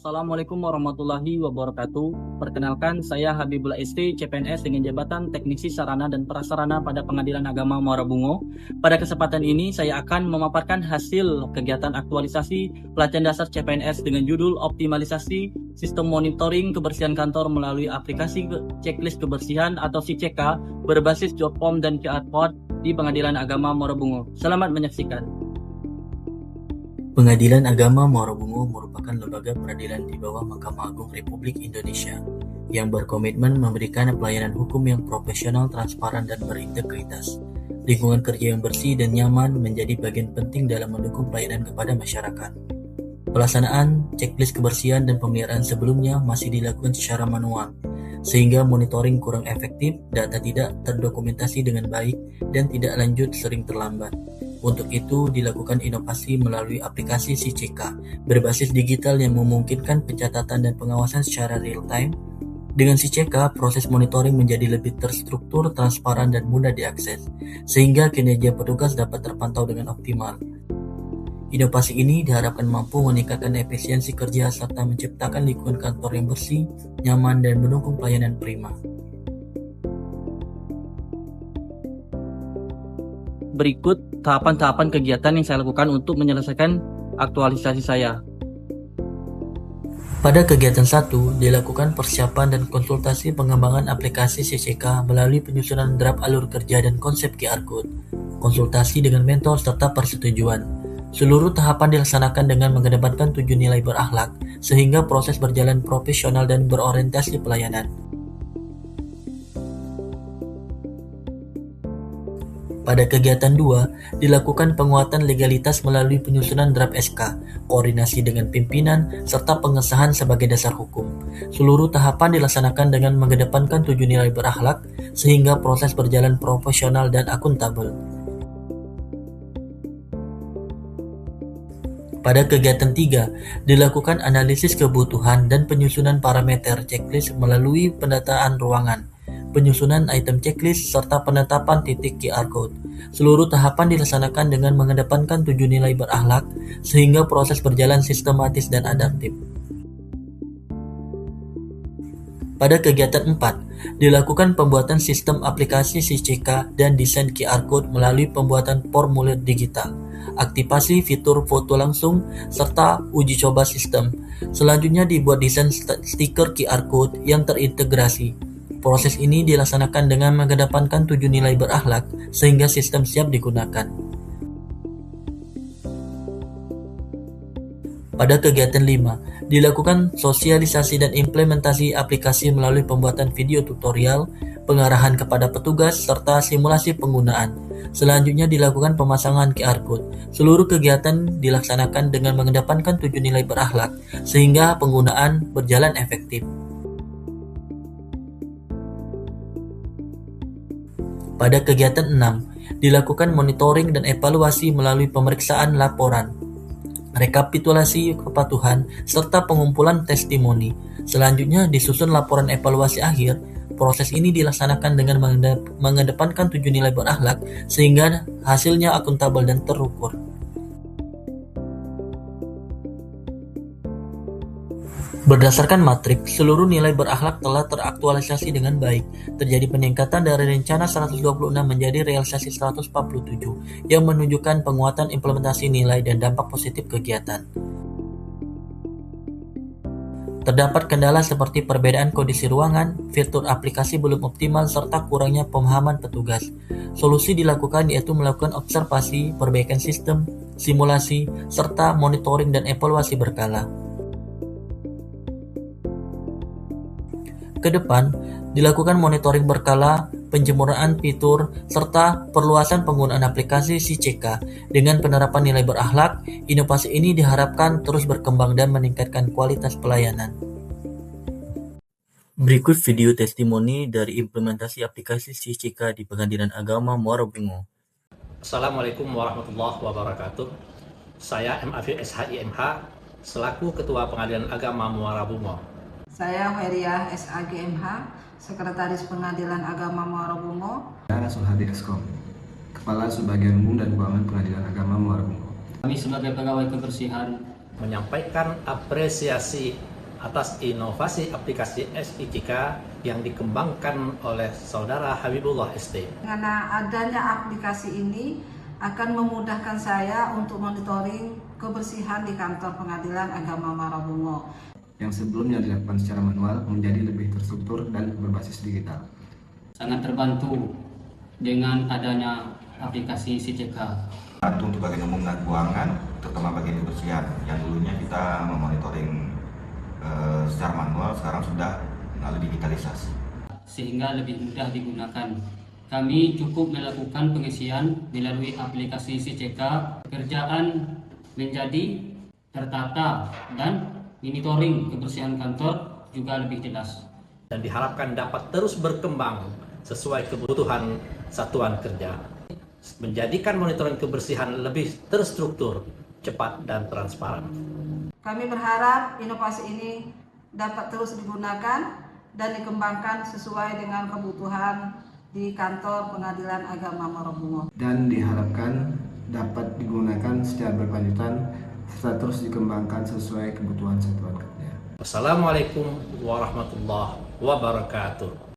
Assalamualaikum warahmatullahi wabarakatuh. Perkenalkan, saya Habibullah ST, CPNS dengan jabatan Teknisi Sarana dan Prasarana pada Pengadilan Agama Muara Bungo. Pada kesempatan ini, saya akan memaparkan hasil kegiatan aktualisasi pelatihan dasar CPNS dengan judul Optimalisasi Sistem Monitoring Kebersihan Kantor melalui aplikasi Checklist Kebersihan atau SICK berbasis job form dan QR Code di Pengadilan Agama Muara Bungo. Selamat menyaksikan. Pengadilan Agama Muara Bungo merupakan lembaga peradilan di bawah Mahkamah Agung Republik Indonesia yang berkomitmen memberikan pelayanan hukum yang profesional, transparan, dan berintegritas. Lingkungan kerja yang bersih dan nyaman menjadi bagian penting dalam mendukung pelayanan kepada masyarakat. Pelaksanaan checklist kebersihan dan pemeliharaan sebelumnya masih dilakukan secara manual, sehingga monitoring kurang efektif, data tidak terdokumentasi dengan baik, dan tidak lanjut sering terlambat. Untuk itu, dilakukan inovasi melalui aplikasi SICK berbasis digital yang memungkinkan pencatatan dan pengawasan secara real-time. Dengan SICK, proses monitoring menjadi lebih terstruktur, transparan, dan mudah diakses, sehingga kinerja petugas dapat terpantau dengan optimal. Inovasi ini diharapkan mampu meningkatkan efisiensi kerja serta menciptakan lingkungan kantor yang bersih, nyaman, dan mendukung pelayanan prima. Berikut tahapan-tahapan kegiatan yang saya lakukan untuk menyelesaikan aktualisasi saya. Pada kegiatan 1, dilakukan persiapan dan konsultasi pengembangan aplikasi SICK melalui penyusunan draft alur kerja dan konsep QR Code, konsultasi dengan mentor serta persetujuan. Seluruh tahapan dilaksanakan dengan mengedepankan 7 nilai berakhlak, sehingga proses berjalan profesional dan berorientasi pelayanan. Pada kegiatan 2, dilakukan penguatan legalitas melalui penyusunan draft SK, koordinasi dengan pimpinan, serta pengesahan sebagai dasar hukum. Seluruh tahapan dilaksanakan dengan mengedepankan 7 nilai berakhlak, sehingga proses berjalan profesional dan akuntabel. Pada kegiatan 3, dilakukan analisis kebutuhan dan penyusunan parameter checklist melalui pendataan ruangan, penyusunan item checklist, serta penetapan titik QR Code. Seluruh tahapan dilaksanakan dengan mengedepankan 7 nilai berakhlak, sehingga proses berjalan sistematis dan adaptif. Pada kegiatan 4, dilakukan pembuatan sistem aplikasi SICK dan desain QR Code melalui pembuatan formulir digital, aktivasi fitur foto langsung, serta uji coba sistem. Selanjutnya dibuat desain stiker QR Code yang terintegrasi. Proses ini dilaksanakan dengan mengedepankan 7 nilai berakhlak, sehingga sistem siap digunakan. Pada kegiatan 5, dilakukan sosialisasi dan implementasi aplikasi melalui pembuatan video tutorial, pengarahan kepada petugas, serta simulasi penggunaan. Selanjutnya dilakukan pemasangan QR Code. Seluruh kegiatan dilaksanakan dengan mengedepankan 7 nilai berakhlak, sehingga penggunaan berjalan efektif. Pada kegiatan 6, dilakukan monitoring dan evaluasi melalui pemeriksaan laporan, rekapitulasi kepatuhan, serta pengumpulan testimoni. Selanjutnya disusun laporan evaluasi akhir. Proses ini dilaksanakan dengan mengedepankan 7 nilai berakhlak, sehingga hasilnya akuntabel dan terukur. Berdasarkan matriks, seluruh nilai berakhlak telah teraktualisasi dengan baik. Terjadi peningkatan dari rencana 126 menjadi realisasi 147, yang menunjukkan penguatan implementasi nilai dan dampak positif kegiatan. Terdapat kendala seperti perbedaan kondisi ruangan, fitur aplikasi belum optimal, serta kurangnya pemahaman petugas. Solusi dilakukan yaitu melakukan observasi, perbaikan sistem, simulasi, serta monitoring dan evaluasi berkala. Ke depan, dilakukan monitoring berkala, penjemuraan fitur, serta perluasan penggunaan aplikasi SICK. Dengan penerapan nilai berakhlak, inovasi ini diharapkan terus berkembang dan meningkatkan kualitas pelayanan. Berikut video testimoni dari implementasi aplikasi SICK di Pengadilan Agama Muara Bungo. Assalamualaikum warahmatullahi wabarakatuh. Saya MAV SHIMH selaku Ketua Pengadilan Agama Muara Bungo. Saya Heriah SAGMH, Sekretaris Pengadilan Agama Muara Bungo. Saya Sulhadi Eskom, Kepala Subbagian Umum dan Keuangan Pengadilan Agama Muara Bungo. Kami sebagai pegawai kebersihan menyampaikan apresiasi atas inovasi aplikasi SICK yang dikembangkan oleh Saudara Habibullah ST. Dengan adanya aplikasi ini akan memudahkan saya untuk monitoring kebersihan di kantor Pengadilan Agama Muarabungo. Yang sebelumnya dilakukan secara manual menjadi lebih terstruktur dan berbasis digital. Sangat terbantu dengan adanya aplikasi SICK. Bantu untuk bagian umum dan keuangan, terutama bagian kebersihan. Yang dulunya kita memonitoring secara manual, sekarang sudah melalui digitalisasi. Sehingga lebih mudah digunakan. Kami cukup melakukan pengisian melalui aplikasi SICK, pekerjaan menjadi tertata dan monitoring kebersihan kantor juga lebih jelas. Dan diharapkan dapat terus berkembang sesuai kebutuhan satuan kerja. Menjadikan monitoring kebersihan lebih terstruktur, cepat, dan transparan. Kami berharap inovasi ini dapat terus digunakan dan dikembangkan sesuai dengan kebutuhan di kantor Pengadilan Agama Muarabungo. Dan diharapkan dapat digunakan secara berkelanjutan serta terus dikembangkan sesuai kebutuhan satuan kerja. Wassalamualaikum warahmatullahi wabarakatuh.